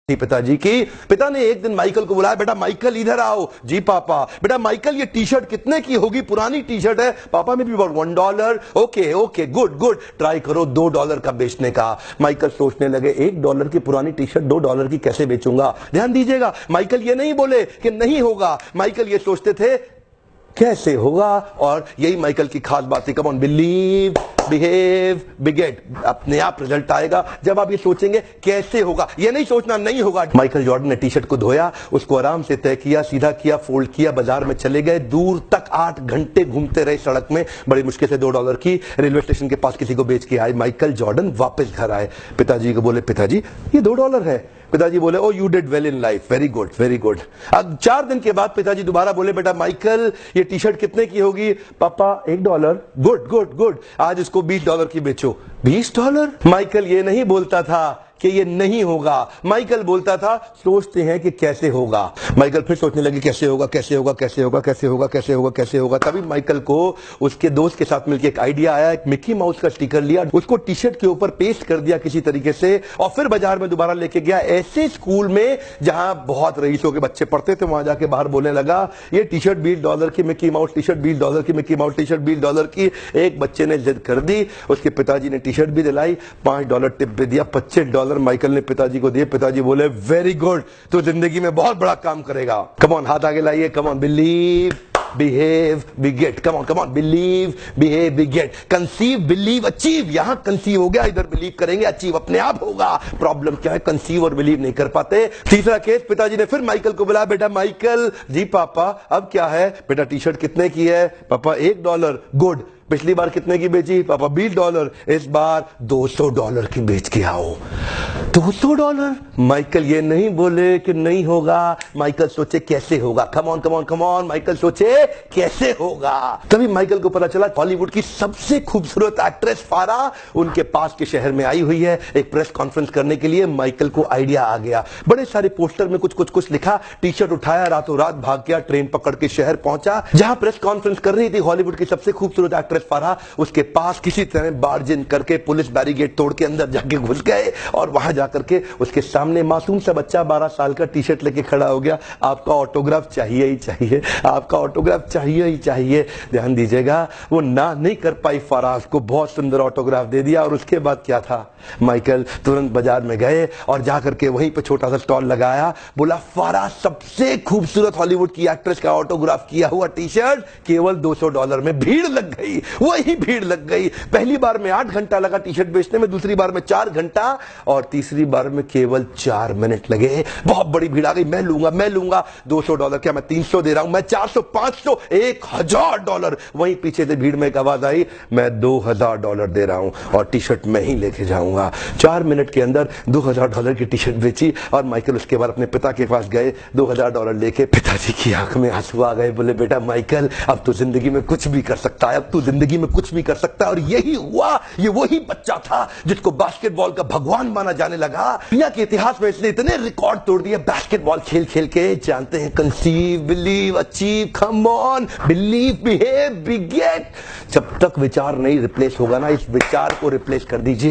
पिताजी की। पिता ने एक दिन माइकल को बुलाया, बेटा माइकल इधर आओ। जी पापा। बेटा माइकल ये टी शर्ट कितने की होगी? पुरानी टी शर्ट है पापा, में भी $1। Okay okay good good, try करो $2 का बेचने का। माइकल सोचने लगे, $1 की पुरानी टी शर्ट $2 की कैसे बेचूंगा? ध्यान दीजिएगा, माइकल ये नहीं बोले कि नहीं होगा, माइकल ये सोचते थे कैसे होगा। और यही माइकल की खास बात है। कम ऑन, बिलीव, बिहेव, बिगेट। अपने आप रिजल्ट आएगा जब आप ये सोचेंगे कैसे होगा, ये नहीं सोचना नहीं होगा। माइकल जॉर्डन ने टी शर्ट को धोया, उसको आराम से तय किया, सीधा किया, फोल्ड किया, बाजार में चले गए। दूर तक 8 घंटे घूमते रहे सड़क में, बड़ी मुश्किल से $2 की रेलवे स्टेशन के पास किसी को बेच के आए। माइकल जॉर्डन वापस घर आए, पिताजी को बोले, पिताजी ये $2 है। पिताजी बोले, oh you did well in life, very good very good. अब 4 दिन के बाद पिताजी दोबारा बोले, बेटा माइकल ये टी शर्ट कितने की होगी? पापा $1। गुड गुड गुड, आज इसको $20 की बेचो। $20? माइकल ये नहीं बोलता था कि ये नहीं होगा, माइकल बोलता था सोचते हैं कि कैसे होगा। माइकल फिर सोचने लगे कैसे होगा कैसे होगा कैसे होगा कैसे होगा कैसे होगा कैसे होगा। तभी माइकल को उसके दोस्त के साथ मिलकर एक आइडिया आया। एक मिकी माउस का स्टिकर लिया, उसको टी शर्ट के ऊपर पेस्ट कर दिया किसी तरीके से, और फिर बाजार में दोबारा लेके गया। ऐसे स्कूल में जहां बहुत रईसों के बच्चे पढ़ते थे, वहां जाके बाहर बोलने लगा, ये टी शर्ट $20 की, मिकी माउस टी शर्ट $20 की, मिकी माउस टी शर्ट $20 की। एक बच्चे ने जिद कर दी, उसके पिताजी ने टी शर्ट भी दिलाई, $5 टिप भी दिया, $25 माइकल ने पिताजी को दिए। पिताजी बोले, वेरी गुड, तो जिंदगी में बहुत बड़ा काम करेगा। कम ऑन, हाथ आगे लाइए। कम on, believe, behave, बिगेट। Come on, believe, behave, बिगेट। Conceive, believe, achieve. यहां कंसीव हो गया, इधर बिलीव करेंगे, अचीव अपने आप होगा। प्रॉब्लम क्या है, कंसीव और बिलीव नहीं कर पाते। तीसरा केस, पिताजी ने फिर माइकल को बुलाया, बेटा माइकल। जी पापा, अब क्या है? बेटा टी शर्ट कितने की है? पापा $1। गुड, पिछली बार कितने की बेची? पापा $20। इस बार $200 की बेच के आओ। $200? माइकल ये नहीं बोले कि नहीं होगा, माइकल सोचे कैसे होगा। Come on come on come on, Michael सोचे कैसे होगा। तभी माइकल को पता चला हॉलीवुड की सबसे खूबसूरत एक्ट्रेस फारा उनके पास के शहर में आई हुई है एक प्रेस कॉन्फ्रेंस करने के लिए। माइकल को आइडिया आ गया, बड़े सारे पोस्टर में कुछ कुछ कुछ लिखा, टी शर्ट उठाया, रातों रात भाग गया, ट्रेन पकड़ के शहर पहुंचा जहां प्रेस कॉन्फ्रेंस कर रही थी हॉलीवुड की सबसे खूबसूरत एक्ट्रेस फारा। उसके पास किसी तरह बार्जिन करके पुलिस बैरिकेड तोड़ के अंदर जाके घुस गए, और वहां जाकर के उसके सामने मासूम सा बच्चा 12 साल का टी शर्ट लेके खड़ा हो गया। आपका ऑटोग्राफ चाहिए ही चाहिए, आपका ऑटोग्राफ चाहिए ही चाहिए। ध्यान दीजिएगा, वो ना नहीं कर पाई फारा, को बहुत सुंदर ऑटोग्राफ दे दिया। और उसके बाद क्या था, माइकल तुरंत बाजार में गए और जाकर के वहीं पे छोटा सा स्टॉल लगाया, बोला फारा सबसे खूबसूरत हॉलीवुड की एक्ट्रेस का ऑटोग्राफ किया हुआ टी शर्ट केवल $200 में। भीड़ लग गई, वही भीड़ लग गई। पहली बार में 8 घंटा लगा टी शर्ट बेचने में, दूसरी बार में 4 घंटा, और तीसरी बार में केवल 4 मिनट लगे। बहुत बड़ी भीड़ आ गई, मैं लूंगा $200 क्या, मैं 300 दे रहा हूं, मैं 400, 500, $1000। वहीं पीछे से भीड़ में एक आवाज आई, मैं $2000 दे रहा हूं और टी शर्ट मैं ही लेके जाऊंगा। 4 मिनट के अंदर $2000 की टी शर्ट बेची। और माइकल उसके बाद अपने पिता के पास गए, $2000 लेके। पिताजी की आंख में आंसू आ गए, बोले, बेटा माइकल अब तो जिंदगी में कुछ भी कर सकता है, अब तू जिंदगी में कुछ भी कर सकता है। और यही हुआ, ये वही बच्चा था जिसको बास्केटबॉल का भगवान माना जाने लगा। दुनिया के इतिहास में इसने इतने रिकॉर्ड तोड़ दिए बास्केटबॉल खेल खेल के। जानते हैं, conceive, believe, achieve, come on, believe, behave, beget. जब तक विचार नहीं रिप्लेस होगा ना, इस विचार को रिप्लेस कर दीजिए।